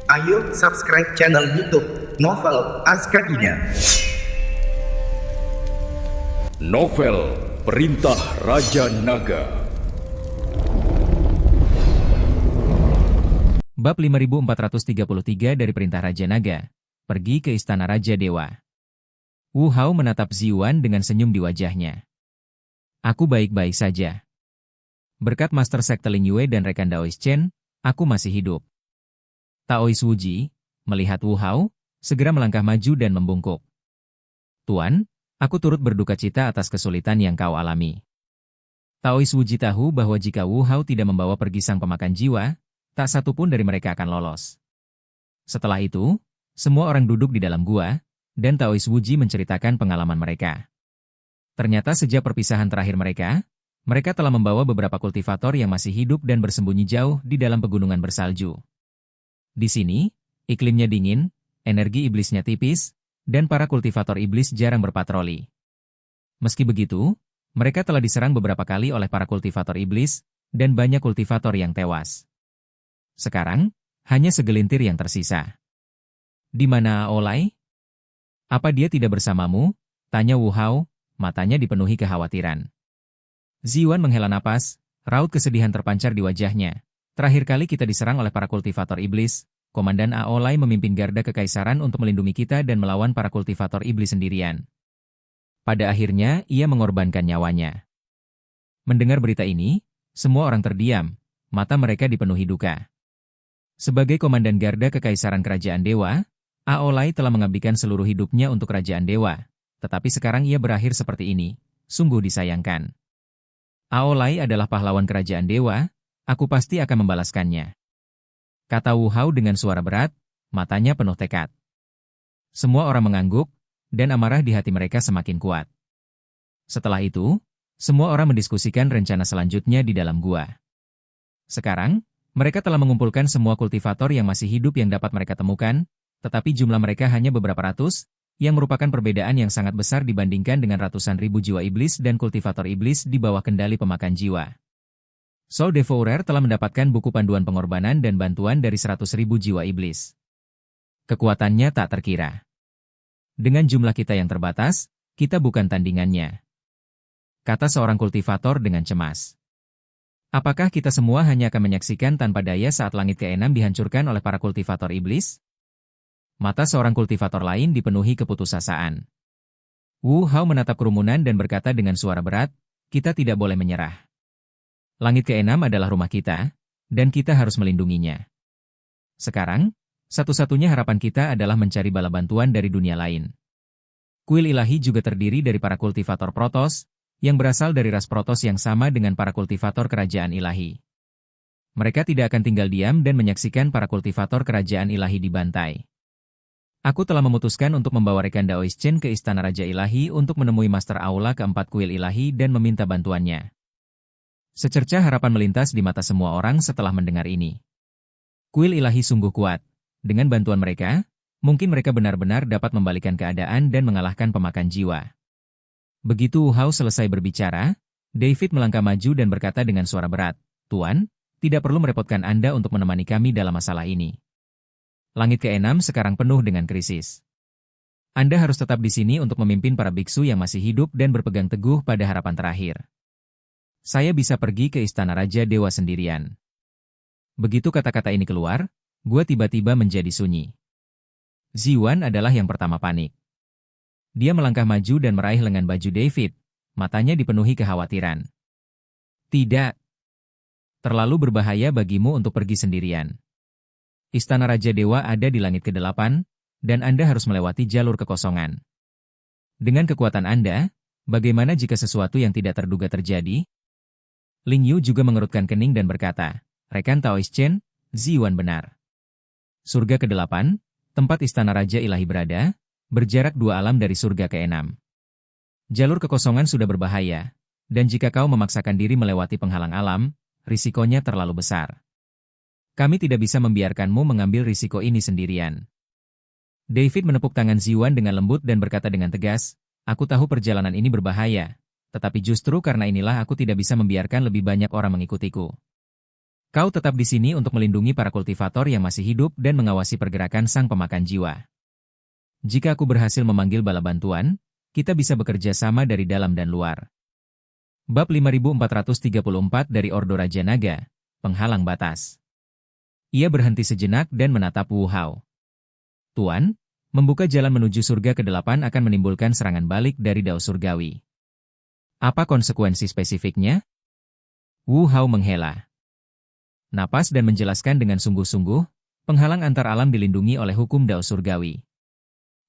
Ayo subscribe channel YouTube Novel Askadina. Novel Perintah Raja Naga. Bab 5433 dari Perintah Raja Naga. Pergi ke Istana Raja Dewa. Wu Hao menatap Ziwan dengan senyum di wajahnya. Aku baik-baik saja. Berkat Master Sekte Ling Yue dan rekan Daois Chen, aku masih hidup. Taois Wuji, melihat Wu Hao, segera melangkah maju dan membungkuk. Tuan, aku turut berduka cita atas kesulitan yang kau alami. Taois Wuji tahu bahwa jika Wu Hao tidak membawa pergi sang pemakan jiwa, tak satu pun dari mereka akan lolos. Setelah itu, semua orang duduk di dalam gua, dan Taois Wuji menceritakan pengalaman mereka. Ternyata sejak perpisahan terakhir mereka telah membawa beberapa kultivator yang masih hidup dan bersembunyi jauh di dalam pegunungan bersalju. Di sini, iklimnya dingin, energi iblisnya tipis, dan para kultivator iblis jarang berpatroli. Meski begitu, mereka telah diserang beberapa kali oleh para kultivator iblis, dan banyak kultivator yang tewas. Sekarang, hanya segelintir yang tersisa. Di mana Aolai? Apa dia tidak bersamamu? Tanya Wu Hao, matanya dipenuhi kekhawatiran. Ziwan menghela napas, raut kesedihan terpancar di wajahnya. Terakhir kali kita diserang oleh para kultivator iblis, Komandan Aolai memimpin garda kekaisaran untuk melindungi kita dan melawan para kultivator iblis sendirian. Pada akhirnya, ia mengorbankan nyawanya. Mendengar berita ini, semua orang terdiam, mata mereka dipenuhi duka. Sebagai komandan garda kekaisaran kerajaan dewa, Aolai telah mengabdikan seluruh hidupnya untuk kerajaan dewa, tetapi sekarang ia berakhir seperti ini, sungguh disayangkan. Aolai adalah pahlawan kerajaan dewa, aku pasti akan membalaskannya. Kata Wu Hao dengan suara berat, matanya penuh tekad. Semua orang mengangguk, dan amarah di hati mereka semakin kuat. Setelah itu, semua orang mendiskusikan rencana selanjutnya di dalam gua. Sekarang, mereka telah mengumpulkan semua kultivator yang masih hidup yang dapat mereka temukan, tetapi jumlah mereka hanya beberapa ratus, yang merupakan perbedaan yang sangat besar dibandingkan dengan ratusan ribu jiwa iblis dan kultivator iblis di bawah kendali pemakan jiwa. Soul Devourer telah mendapatkan buku panduan pengorbanan dan bantuan dari 100.000 jiwa iblis. Kekuatannya tak terkira. Dengan jumlah kita yang terbatas, kita bukan tandingannya. Kata seorang kultivator dengan cemas. Apakah kita semua hanya akan menyaksikan tanpa daya saat langit ke-6 dihancurkan oleh para kultivator iblis? Mata seorang kultivator lain dipenuhi keputusasaan. Wu Hao menatap kerumunan dan berkata dengan suara berat, kita tidak boleh menyerah. Langit ke-6 adalah rumah kita, dan kita harus melindunginya. Sekarang, satu-satunya harapan kita adalah mencari bala bantuan dari dunia lain. Kuil ilahi juga terdiri dari para kultivator Protoss, yang berasal dari ras Protoss yang sama dengan para kultivator kerajaan ilahi. Mereka tidak akan tinggal diam dan menyaksikan para kultivator kerajaan ilahi dibantai. Aku telah memutuskan untuk membawa rekan Daois Chen ke Istana Raja Ilahi untuk menemui Master Aula keempat kuil ilahi dan meminta bantuannya. Secercah harapan melintas di mata semua orang setelah mendengar ini. Kuil ilahi sungguh kuat. Dengan bantuan mereka, mungkin mereka benar-benar dapat membalikan keadaan dan mengalahkan pemakan jiwa. Begitu Wu Hao selesai berbicara, David melangkah maju dan berkata dengan suara berat, Tuan, tidak perlu merepotkan Anda untuk menemani kami dalam masalah ini. Langit ke-6 sekarang penuh dengan krisis. Anda harus tetap di sini untuk memimpin para biksu yang masih hidup dan berpegang teguh pada harapan terakhir. Saya bisa pergi ke Istana Raja Dewa sendirian. Begitu kata-kata ini keluar, gua tiba-tiba menjadi sunyi. Ziwan adalah yang pertama panik. Dia melangkah maju dan meraih lengan baju David, matanya dipenuhi kekhawatiran. Tidak. Terlalu berbahaya bagimu untuk pergi sendirian. Istana Raja Dewa ada di langit ke-8, dan Anda harus melewati jalur kekosongan. Dengan kekuatan Anda, bagaimana jika sesuatu yang tidak terduga terjadi? Ling Yu juga mengerutkan kening dan berkata, rekan Taois Chen, Ziwan benar. Surga ke-8, tempat Istana Raja Ilahi berada, berjarak 2 alam dari surga ke-6. Jalur kekosongan sudah berbahaya, dan jika kau memaksakan diri melewati penghalang alam, risikonya terlalu besar. Kami tidak bisa membiarkanmu mengambil risiko ini sendirian. David menepuk tangan Ziwan dengan lembut dan berkata dengan tegas, aku tahu perjalanan ini berbahaya, tetapi justru karena inilah aku tidak bisa membiarkan lebih banyak orang mengikutiku. Kau tetap di sini untuk melindungi para kultivator yang masih hidup dan mengawasi pergerakan sang pemakan jiwa. Jika aku berhasil memanggil bala bantuan, kita bisa bekerja sama dari dalam dan luar. Bab 5434 dari Ordo Raja Naga, Penghalang Batas. Ia berhenti sejenak dan menatap Wu Hao. Tuan, membuka jalan menuju surga ke-8 akan menimbulkan serangan balik dari Dao Surgawi. Apa konsekuensi spesifiknya? Wu Hao menghela napas dan menjelaskan dengan sungguh-sungguh, penghalang antar alam dilindungi oleh hukum Dao Surgawi.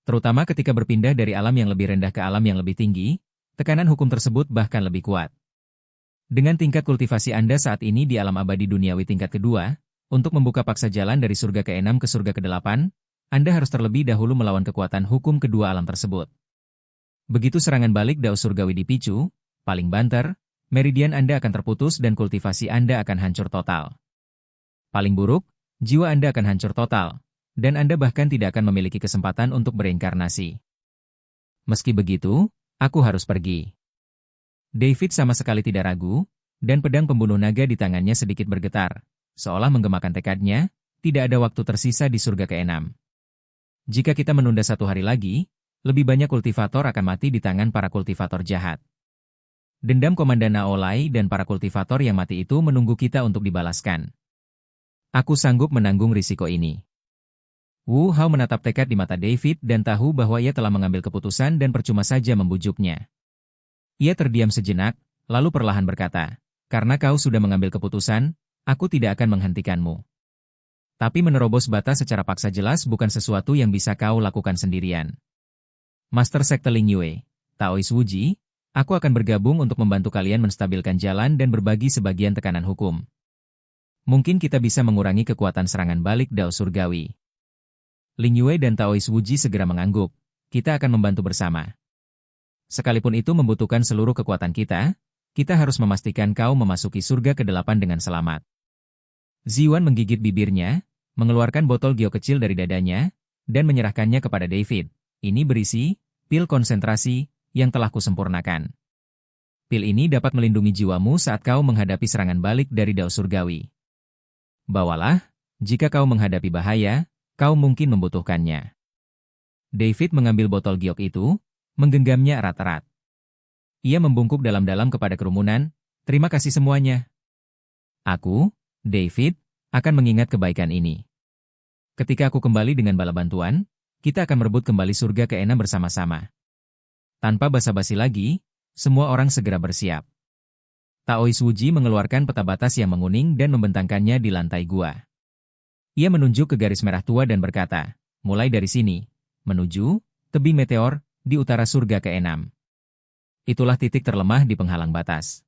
Terutama ketika berpindah dari alam yang lebih rendah ke alam yang lebih tinggi, tekanan hukum tersebut bahkan lebih kuat. Dengan tingkat kultivasi Anda saat ini di alam abadi duniawi tingkat kedua, untuk membuka paksa jalan dari surga ke-6 ke surga ke-8, Anda harus terlebih dahulu melawan kekuatan hukum kedua alam tersebut. Begitu serangan balik Dao Surgawi dipicu, paling banter, meridian Anda akan terputus dan kultivasi Anda akan hancur total. Paling buruk, jiwa Anda akan hancur total, dan Anda bahkan tidak akan memiliki kesempatan untuk bereinkarnasi. Meski begitu, aku harus pergi. David sama sekali tidak ragu, dan pedang pembunuh naga di tangannya sedikit bergetar, seolah menggemakan tekadnya, tidak ada waktu tersisa di surga ke-6. Jika kita menunda 1 hari lagi, lebih banyak kultivator akan mati di tangan para kultivator jahat. Dendam Komandan Naolai dan para kultivator yang mati itu menunggu kita untuk dibalaskan. Aku sanggup menanggung risiko ini. Wu Hao menatap tekad di mata David dan tahu bahwa ia telah mengambil keputusan dan percuma saja membujuknya. Ia terdiam sejenak, lalu perlahan berkata, "Karena kau sudah mengambil keputusan, aku tidak akan menghentikanmu. Tapi menerobos batas secara paksa jelas bukan sesuatu yang bisa kau lakukan sendirian. Master Sekte Ling Yue, Taois Wuji, aku akan bergabung untuk membantu kalian menstabilkan jalan dan berbagi sebagian tekanan hukum. Mungkin kita bisa mengurangi kekuatan serangan balik Dao Surgawi." Ling Yue dan Taois Wuji segera mengangguk. Kita akan membantu bersama. Sekalipun itu membutuhkan seluruh kekuatan kita harus memastikan kau memasuki surga ke-8 dengan selamat. Ziwan menggigit bibirnya, mengeluarkan botol gio kecil dari dadanya, dan menyerahkannya kepada David. Ini berisi pil konsentrasi yang telah kusempurnakan. Pil ini dapat melindungi jiwamu saat kau menghadapi serangan balik dari Dao Surgawi. Bawalah, jika kau menghadapi bahaya, kau mungkin membutuhkannya. David mengambil botol giok itu, menggenggamnya erat-erat. Ia membungkuk dalam-dalam kepada kerumunan, "Terima kasih semuanya. Aku, David, akan mengingat kebaikan ini. Ketika aku kembali dengan bala bantuan, kita akan merebut kembali surga ke-6 bersama-sama." Tanpa basa-basi lagi, semua orang segera bersiap. Taois Wuji mengeluarkan peta batas yang menguning dan membentangkannya di lantai gua. Ia menunjuk ke garis merah tua dan berkata, "Mulai dari sini, menuju tebing meteor di utara surga ke-6. Itulah titik terlemah di penghalang batas.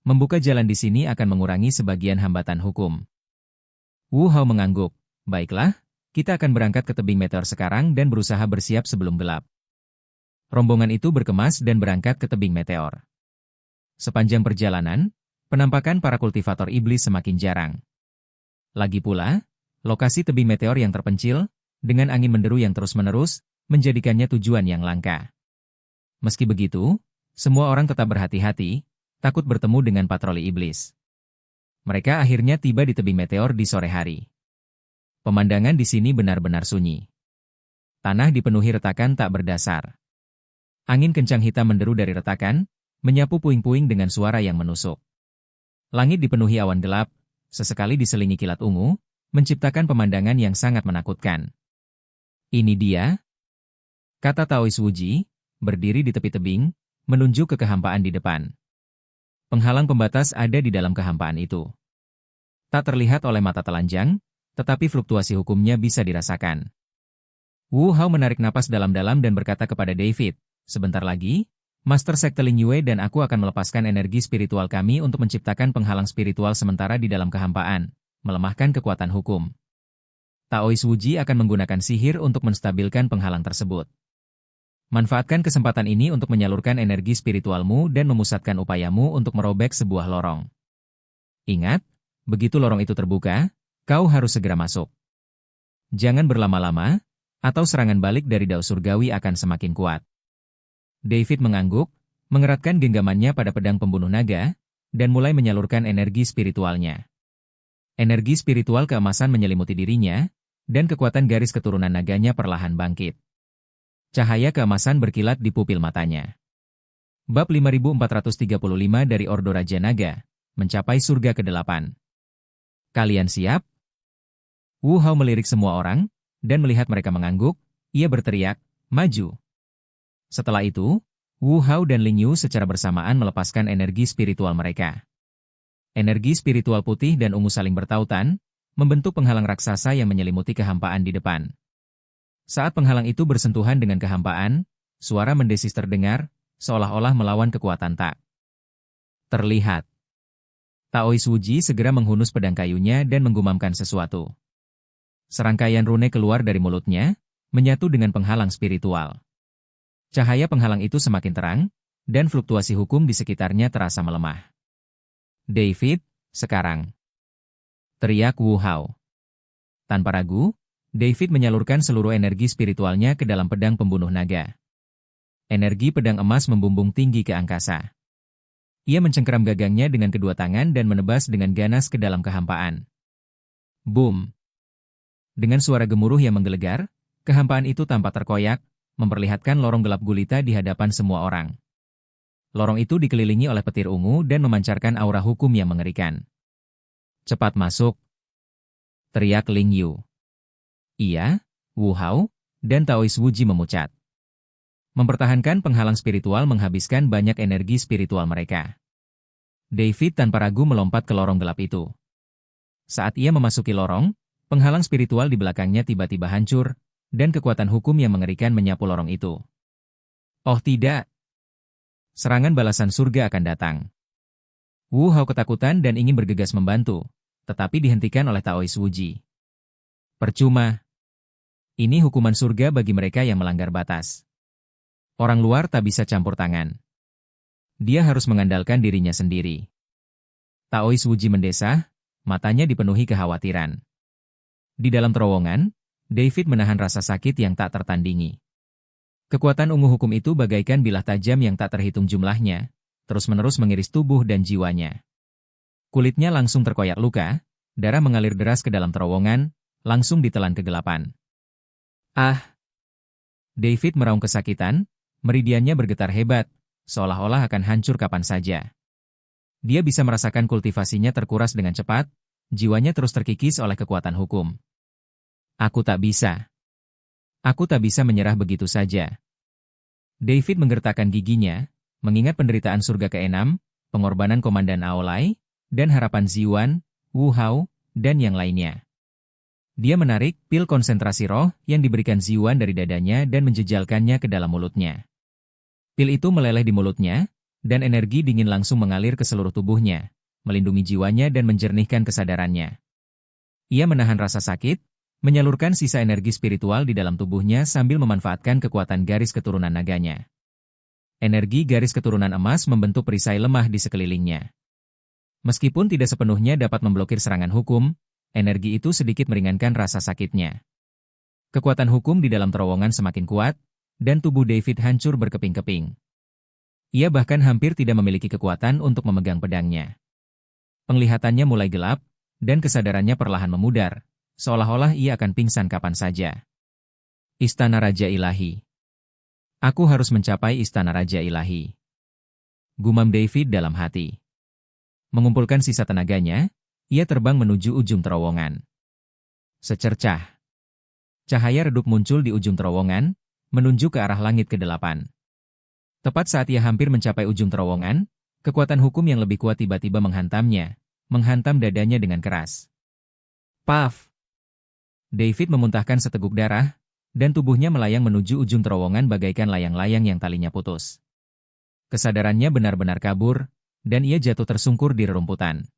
Membuka jalan di sini akan mengurangi sebagian hambatan hukum." Wu Hao mengangguk. "Baiklah, kita akan berangkat ke tebing meteor sekarang dan berusaha bersiap sebelum gelap." Rombongan itu berkemas dan berangkat ke tebing meteor. Sepanjang perjalanan, penampakan para kultivator iblis semakin jarang. Lagi pula, lokasi tebing meteor yang terpencil, dengan angin menderu yang terus-menerus, menjadikannya tujuan yang langka. Meski begitu, semua orang tetap berhati-hati, takut bertemu dengan patroli iblis. Mereka akhirnya tiba di tebing meteor di sore hari. Pemandangan di sini benar-benar sunyi. Tanah dipenuhi retakan tak berdasar. Angin kencang hitam menderu dari retakan, menyapu puing-puing dengan suara yang menusuk. Langit dipenuhi awan gelap, sesekali diselingi kilat ungu, menciptakan pemandangan yang sangat menakutkan. "Ini dia," kata Taois Wuji, berdiri di tepi tebing, menunjuk ke kehampaan di depan. Penghalang pembatas ada di dalam kehampaan itu. Tak terlihat oleh mata telanjang, tetapi fluktuasi hukumnya bisa dirasakan. Wu Hao menarik napas dalam-dalam dan berkata kepada David, "Sebentar lagi, Master Sekte Ling Yue dan aku akan melepaskan energi spiritual kami untuk menciptakan penghalang spiritual sementara di dalam kehampaan, melemahkan kekuatan hukum. Taois Wuji akan menggunakan sihir untuk menstabilkan penghalang tersebut. Manfaatkan kesempatan ini untuk menyalurkan energi spiritualmu dan memusatkan upayamu untuk merobek sebuah lorong. Ingat, begitu lorong itu terbuka, kau harus segera masuk. Jangan berlama-lama, atau serangan balik dari Dao Surgawi akan semakin kuat." David mengangguk, mengeratkan genggamannya pada pedang pembunuh naga, dan mulai menyalurkan energi spiritualnya. Energi spiritual keemasan menyelimuti dirinya, dan kekuatan garis keturunan naganya perlahan bangkit. Cahaya keemasan berkilat di pupil matanya. Bab 5435 dari Ordo Raja Naga, mencapai surga ke-8. Kalian siap? Wu Hao melirik semua orang, dan melihat mereka mengangguk, ia berteriak, maju. Setelah itu, Wu Hao dan Ling Yu secara bersamaan melepaskan energi spiritual mereka. Energi spiritual putih dan ungu saling bertautan, membentuk penghalang raksasa yang menyelimuti kehampaan di depan. Saat penghalang itu bersentuhan dengan kehampaan, suara mendesis terdengar, seolah-olah melawan kekuatan tak terlihat. Taois Wuji segera menghunus pedang kayunya dan menggumamkan sesuatu. Serangkaian rune keluar dari mulutnya, menyatu dengan penghalang spiritual. Cahaya penghalang itu semakin terang, dan fluktuasi hukum di sekitarnya terasa melemah. David, sekarang. Teriak Wu Hao. Tanpa ragu, David menyalurkan seluruh energi spiritualnya ke dalam pedang pembunuh naga. Energi pedang emas membumbung tinggi ke angkasa. Ia mencengkeram gagangnya dengan kedua tangan dan menebas dengan ganas ke dalam kehampaan. Boom! Dengan suara gemuruh yang menggelegar, kehampaan itu tampak terkoyak, memperlihatkan lorong gelap gulita di hadapan semua orang. Lorong itu dikelilingi oleh petir ungu dan memancarkan aura hukum yang mengerikan. Cepat masuk! Teriak Ling Yu. Ia, Wu Hao, dan Taois Wuji memucat. Mempertahankan penghalang spiritual menghabiskan banyak energi spiritual mereka. David tanpa ragu melompat ke lorong gelap itu. Saat ia memasuki lorong, penghalang spiritual di belakangnya tiba-tiba hancur, dan kekuatan hukum yang mengerikan menyapu lorong itu. Oh tidak! Serangan balasan surga akan datang. Wu Hao ketakutan dan ingin bergegas membantu, tetapi dihentikan oleh Taois Wuji. Percuma. Ini hukuman surga bagi mereka yang melanggar batas. Orang luar tak bisa campur tangan. Dia harus mengandalkan dirinya sendiri. Taois Wuji mendesah, matanya dipenuhi kekhawatiran. Di dalam terowongan, David menahan rasa sakit yang tak tertandingi. Kekuatan ungu hukum itu bagaikan bilah tajam yang tak terhitung jumlahnya, terus-menerus mengiris tubuh dan jiwanya. Kulitnya langsung terkoyak luka, darah mengalir deras ke dalam terowongan, langsung ditelan kegelapan. Ah! David meraung kesakitan, meridiannya bergetar hebat, seolah-olah akan hancur kapan saja. Dia bisa merasakan kultivasinya terkuras dengan cepat, jiwanya terus terkikis oleh kekuatan hukum. Aku tak bisa. Aku tak bisa menyerah begitu saja. David menggertakkan giginya, mengingat penderitaan surga ke-6, pengorbanan Komandan Aolai, dan harapan Ziwan, Wu Hao, dan yang lainnya. Dia menarik pil konsentrasi roh yang diberikan Ziwan dari dadanya dan menjejalkannya ke dalam mulutnya. Pil itu meleleh di mulutnya, dan energi dingin langsung mengalir ke seluruh tubuhnya, melindungi jiwanya dan menjernihkan kesadarannya. Ia menahan rasa sakit, menyalurkan sisa energi spiritual di dalam tubuhnya sambil memanfaatkan kekuatan garis keturunan naganya. Energi garis keturunan emas membentuk perisai lemah di sekelilingnya. Meskipun tidak sepenuhnya dapat memblokir serangan hukum, energi itu sedikit meringankan rasa sakitnya. Kekuatan hukum di dalam terowongan semakin kuat, dan tubuh David hancur berkeping-keping. Ia bahkan hampir tidak memiliki kekuatan untuk memegang pedangnya. Penglihatannya mulai gelap, dan kesadarannya perlahan memudar, seolah-olah ia akan pingsan kapan saja. Istana Raja Ilahi. Aku harus mencapai Istana Raja Ilahi. Gumam David dalam hati. Mengumpulkan sisa tenaganya, ia terbang menuju ujung terowongan. Secercah. Cahaya redup muncul di ujung terowongan, menunjuk ke arah langit ke-8. Tepat saat ia hampir mencapai ujung terowongan, kekuatan hukum yang lebih kuat tiba-tiba menghantamnya, menghantam dadanya dengan keras. Paf! David memuntahkan seteguk darah, dan tubuhnya melayang menuju ujung terowongan bagaikan layang-layang yang talinya putus. Kesadarannya benar-benar kabur, dan ia jatuh tersungkur di rerumputan.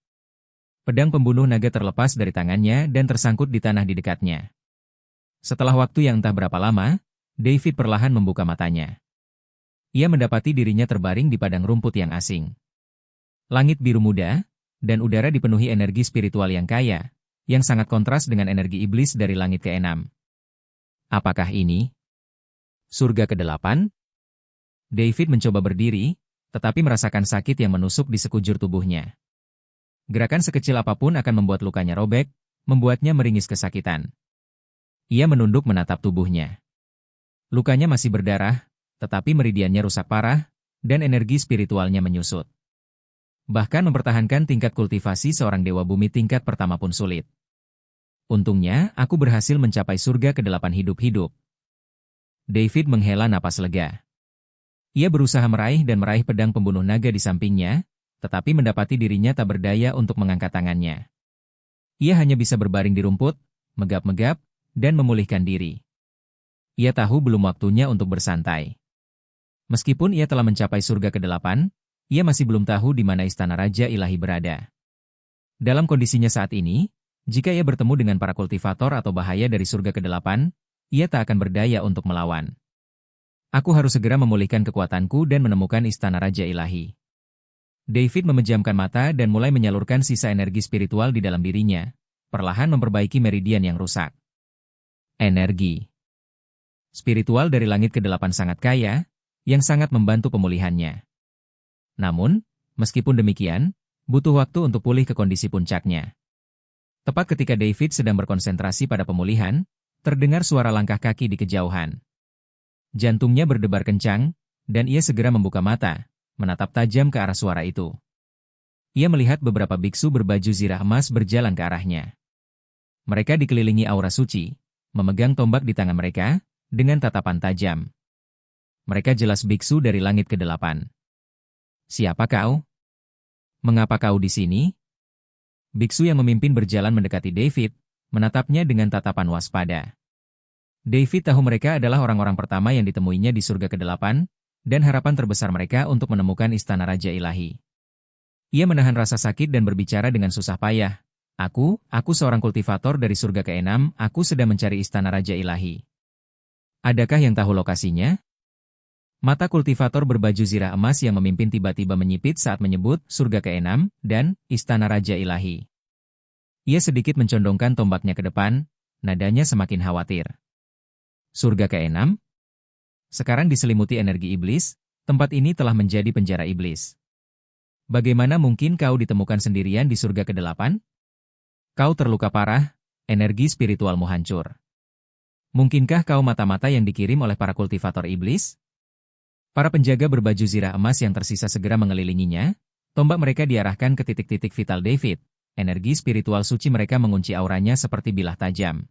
Pedang pembunuh naga terlepas dari tangannya dan tersangkut di tanah di dekatnya. Setelah waktu yang entah berapa lama, David perlahan membuka matanya. Ia mendapati dirinya terbaring di padang rumput yang asing. Langit biru muda, dan udara dipenuhi energi spiritual yang kaya, yang sangat kontras dengan energi iblis dari langit ke-6. Apakah ini surga ke-8? David mencoba berdiri, tetapi merasakan sakit yang menusuk di sekujur tubuhnya. Gerakan sekecil apapun akan membuat lukanya robek, membuatnya meringis kesakitan. Ia menunduk menatap tubuhnya. Lukanya masih berdarah, tetapi meridiannya rusak parah, dan energi spiritualnya menyusut. Bahkan mempertahankan tingkat kultivasi seorang dewa bumi tingkat pertama pun sulit. Untungnya, aku berhasil mencapai surga ke-8 hidup-hidup. David menghela napas lega. Ia berusaha meraih pedang pembunuh naga di sampingnya, tetapi mendapati dirinya tak berdaya untuk mengangkat tangannya. Ia hanya bisa berbaring di rumput, megap-megap, dan memulihkan diri. Ia tahu belum waktunya untuk bersantai. Meskipun ia telah mencapai surga ke-8, ia masih belum tahu di mana istana Raja Ilahi berada. Dalam kondisinya saat ini, jika ia bertemu dengan para kultivator atau bahaya dari surga ke-8, ia tak akan berdaya untuk melawan. Aku harus segera memulihkan kekuatanku dan menemukan istana Raja Ilahi. David memejamkan mata dan mulai menyalurkan sisa energi spiritual di dalam dirinya, perlahan memperbaiki meridian yang rusak. Energi spiritual dari langit ke-8 sangat kaya, yang sangat membantu pemulihannya. Namun, meskipun demikian, butuh waktu untuk pulih ke kondisi puncaknya. Tepat ketika David sedang berkonsentrasi pada pemulihan, terdengar suara langkah kaki di kejauhan. Jantungnya berdebar kencang, dan ia segera membuka mata, menatap tajam ke arah suara itu. Ia melihat beberapa biksu berbaju zirah emas berjalan ke arahnya. Mereka dikelilingi aura suci, memegang tombak di tangan mereka, dengan tatapan tajam. Mereka jelas biksu dari langit ke-8. Siapa kau? Mengapa kau di sini? Biksu yang memimpin berjalan mendekati David, menatapnya dengan tatapan waspada. David tahu mereka adalah orang-orang pertama yang ditemuinya di surga ke-8, dan harapan terbesar mereka untuk menemukan istana Raja Ilahi. Ia menahan rasa sakit dan berbicara dengan susah payah. Aku seorang kultivator dari surga ke-6, aku sedang mencari istana Raja Ilahi. Adakah yang tahu lokasinya? Mata kultivator berbaju zirah emas yang memimpin tiba-tiba menyipit saat menyebut surga ke-6 dan istana Raja Ilahi. Ia sedikit mencondongkan tombaknya ke depan, nadanya semakin khawatir. Surga ke-6? Sekarang diselimuti energi iblis, tempat ini telah menjadi penjara iblis. Bagaimana mungkin kau ditemukan sendirian di surga ke-8? Kau terluka parah, energi spiritualmu hancur. Mungkinkah kau mata-mata yang dikirim oleh para kultivator iblis? Para penjaga berbaju zirah emas yang tersisa segera mengelilinginya, tombak mereka diarahkan ke titik-titik vital David, energi spiritual suci mereka mengunci auranya seperti bilah tajam.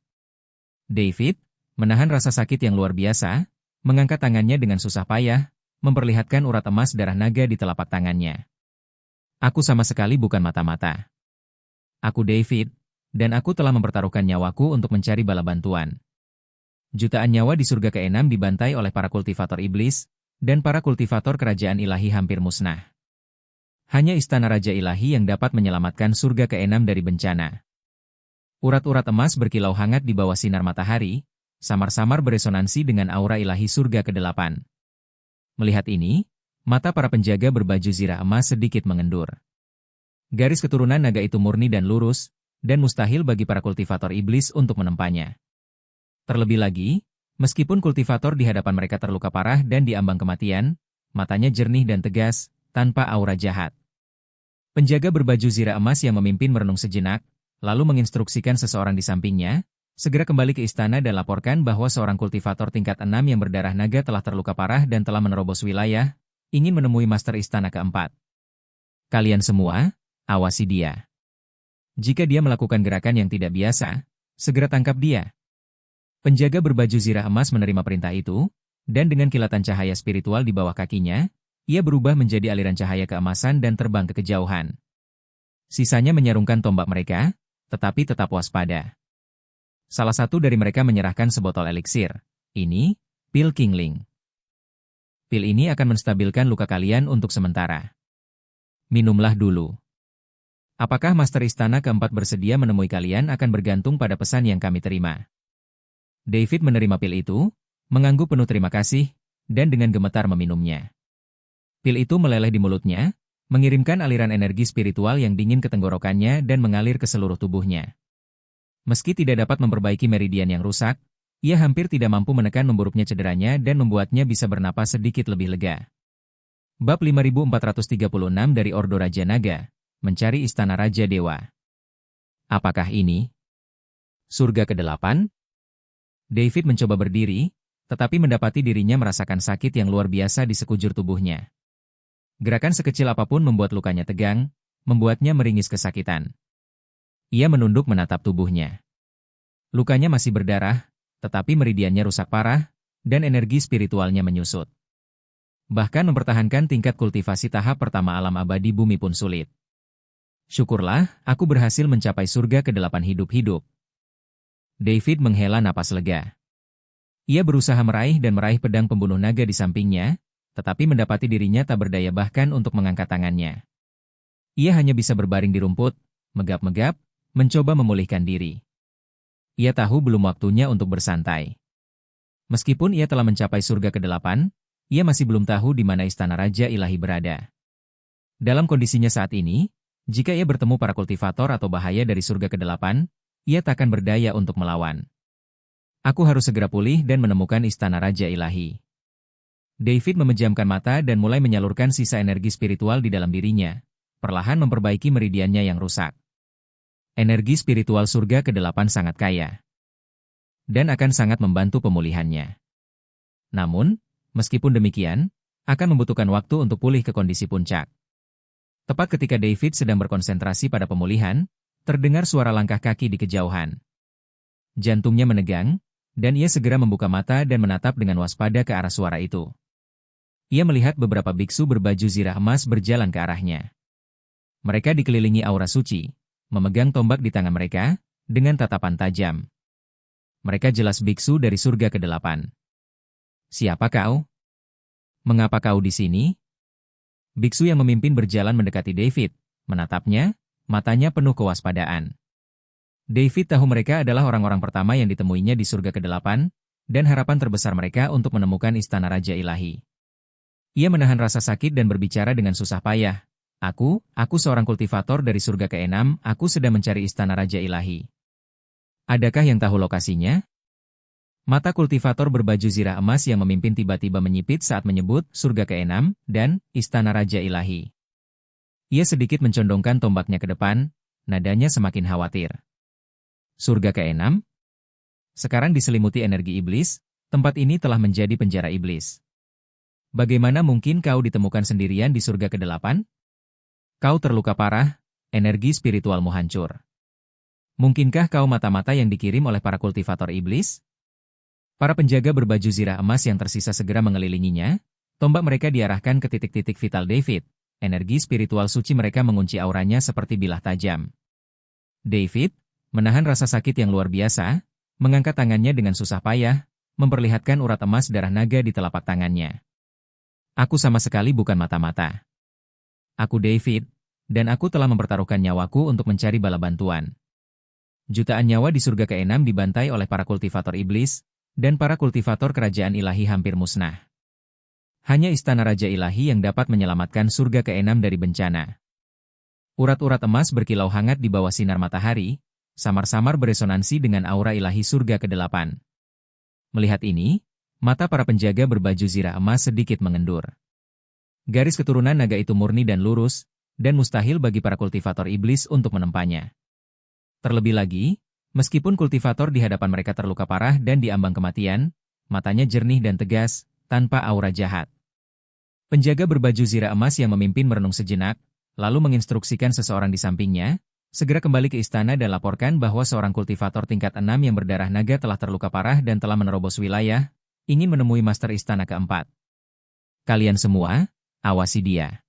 David, menahan rasa sakit yang luar biasa, mengangkat tangannya dengan susah payah, memperlihatkan urat emas darah naga di telapak tangannya. Aku sama sekali bukan mata-mata. Aku David, dan aku telah mempertaruhkan nyawaku untuk mencari bala bantuan. Jutaan nyawa di surga ke-6 dibantai oleh para kultivator iblis, dan para kultivator kerajaan ilahi hampir musnah. Hanya istana Raja Ilahi yang dapat menyelamatkan surga ke-6 dari bencana. Urat-urat emas berkilau hangat di bawah sinar matahari, samar-samar beresonansi dengan aura ilahi surga ke-8. Melihat ini, mata para penjaga berbaju zirah emas sedikit mengendur. Garis keturunan naga itu murni dan lurus, dan mustahil bagi para kultivator iblis untuk menempanya. Terlebih lagi, meskipun kultivator di hadapan mereka terluka parah dan diambang kematian, matanya jernih dan tegas, tanpa aura jahat. Penjaga berbaju zirah emas yang memimpin merenung sejenak, lalu menginstruksikan seseorang di sampingnya, segera kembali ke istana dan laporkan bahwa seorang kultivator tingkat 6 yang berdarah naga telah terluka parah dan telah menerobos wilayah, ingin menemui master istana keempat. Kalian semua, awasi dia. Jika dia melakukan gerakan yang tidak biasa, segera tangkap dia. Penjaga berbaju zirah emas menerima perintah itu, dan dengan kilatan cahaya spiritual di bawah kakinya, ia berubah menjadi aliran cahaya keemasan dan terbang ke kejauhan. Sisanya menyarungkan tombak mereka, tetapi tetap waspada. Salah satu dari mereka menyerahkan sebotol eliksir. Ini, pil Kingling. Pil ini akan menstabilkan luka kalian untuk sementara. Minumlah dulu. Apakah Master Istana keempat bersedia menemui kalian akan bergantung pada pesan yang kami terima. David menerima pil itu, mengangguk penuh terima kasih, dan dengan gemetar meminumnya. Pil itu meleleh di mulutnya, mengirimkan aliran energi spiritual yang dingin ke tenggorokannya dan mengalir ke seluruh tubuhnya. Meski tidak dapat memperbaiki meridian yang rusak, ia hampir tidak mampu menekan memburuknya cederanya dan membuatnya bisa bernapas sedikit lebih lega. Bab 5436 dari Ordo Raja Naga, mencari istana Raja Dewa. Apakah ini surga ke-8? David mencoba berdiri, tetapi mendapati dirinya merasakan sakit yang luar biasa di sekujur tubuhnya. Gerakan sekecil apapun membuat lukanya tegang, membuatnya meringis kesakitan. Ia menunduk menatap tubuhnya. Lukanya masih berdarah, tetapi meridiannya rusak parah, dan energi spiritualnya menyusut. Bahkan mempertahankan tingkat kultivasi tahap pertama alam abadi bumi pun sulit. Syukurlah, aku berhasil mencapai surga ke-8 hidup-hidup. David menghela napas lega. Ia berusaha meraih pedang pembunuh naga di sampingnya, tetapi mendapati dirinya tak berdaya bahkan untuk mengangkat tangannya. Ia hanya bisa berbaring di rumput, megap-megap, mencoba memulihkan diri. Ia tahu belum waktunya untuk bersantai. Meskipun ia telah mencapai surga ke-8, ia masih belum tahu di mana istana Raja Ilahi berada. Dalam kondisinya saat ini, jika ia bertemu para kultivator atau bahaya dari surga ke-8, ia takkan berdaya untuk melawan. Aku harus segera pulih dan menemukan istana Raja Ilahi. David memejamkan mata dan mulai menyalurkan sisa energi spiritual di dalam dirinya, perlahan memperbaiki meridiannya yang rusak. Energi spiritual surga ke-8 sangat kaya, dan akan sangat membantu pemulihannya. Namun, meskipun demikian, akan membutuhkan waktu untuk pulih ke kondisi puncak. Tepat ketika David sedang berkonsentrasi pada pemulihan, terdengar suara langkah kaki di kejauhan. Jantungnya menegang, dan ia segera membuka mata dan menatap dengan waspada ke arah suara itu. Ia melihat beberapa biksu berbaju zirah emas berjalan ke arahnya. Mereka dikelilingi aura suci, memegang tombak di tangan mereka, dengan tatapan tajam. Mereka jelas biksu dari surga ke-8. Siapa kau? Mengapa kau di sini? Biksu yang memimpin berjalan mendekati David, menatapnya, matanya penuh kewaspadaan. David tahu mereka adalah orang-orang pertama yang ditemuinya di surga ke-8, dan harapan terbesar mereka untuk menemukan istana Raja Ilahi. Ia menahan rasa sakit dan berbicara dengan susah payah. Aku seorang kultivator dari surga ke-6, aku sedang mencari istana Raja Ilahi. Adakah yang tahu lokasinya? Mata kultivator berbaju zirah emas yang memimpin tiba-tiba menyipit saat menyebut surga ke-6 dan istana Raja Ilahi. Ia sedikit mencondongkan tombaknya ke depan, nadanya semakin khawatir. Surga ke-6? Sekarang diselimuti energi iblis, tempat ini telah menjadi penjara iblis. Bagaimana mungkin kau ditemukan sendirian di surga ke-8? Kau terluka parah, energi spiritualmu hancur. Mungkinkah kau mata-mata yang dikirim oleh para kultivator iblis? Para penjaga berbaju zirah emas yang tersisa segera mengelilinginya, tombak mereka diarahkan ke titik-titik vital David, energi spiritual suci mereka mengunci auranya seperti bilah tajam. David, menahan rasa sakit yang luar biasa, mengangkat tangannya dengan susah payah, memperlihatkan urat emas darah naga di telapak tangannya. Aku sama sekali bukan mata-mata. Aku David, dan aku telah mempertaruhkan nyawaku untuk mencari bala bantuan. Jutaan nyawa di surga ke-6 dibantai oleh para kultivator iblis, dan para kultivator kerajaan ilahi hampir musnah. Hanya istana Raja Ilahi yang dapat menyelamatkan surga ke-6 dari bencana. Urat-urat emas berkilau hangat di bawah sinar matahari, samar-samar beresonansi dengan aura ilahi surga ke-8. Melihat ini, mata para penjaga berbaju zirah emas sedikit mengendur. Garis keturunan naga itu murni dan lurus, dan mustahil bagi para kultivator iblis untuk menempanya. Terlebih lagi, meskipun kultivator di hadapan mereka terluka parah dan diambang kematian, matanya jernih dan tegas, tanpa aura jahat. Penjaga berbaju zirah emas yang memimpin merenung sejenak, lalu menginstruksikan seseorang di sampingnya, segera kembali ke istana dan laporkan bahwa seorang kultivator tingkat 6 yang berdarah naga telah terluka parah dan telah menerobos wilayah, ingin menemui master istana keempat. Kalian semua, awasi dia.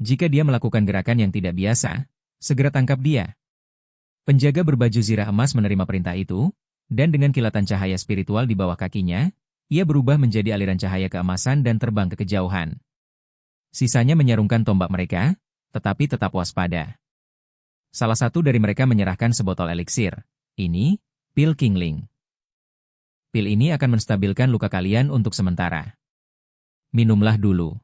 Jika dia melakukan gerakan yang tidak biasa, segera tangkap dia. Penjaga berbaju zirah emas menerima perintah itu, dan dengan kilatan cahaya spiritual di bawah kakinya, ia berubah menjadi aliran cahaya keemasan dan terbang ke kejauhan. Sisanya menyarungkan tombak mereka, tetapi tetap waspada. Salah satu dari mereka menyerahkan sebotol eliksir. Ini, pil Kingling. Pil ini akan menstabilkan luka kalian untuk sementara. Minumlah dulu.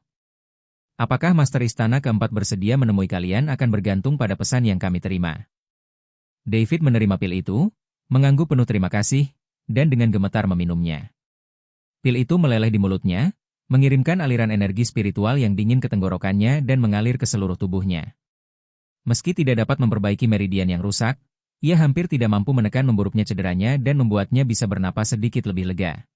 Apakah Master Istana keempat bersedia menemui kalian akan bergantung pada pesan yang kami terima. David menerima pil itu, mengangguk penuh terima kasih, dan dengan gemetar meminumnya. Pil itu meleleh di mulutnya, mengirimkan aliran energi spiritual yang dingin ke tenggorokannya dan mengalir ke seluruh tubuhnya. Meski tidak dapat memperbaiki meridian yang rusak, ia hampir tidak mampu menekan memburuknya cederanya dan membuatnya bisa bernapas sedikit lebih lega.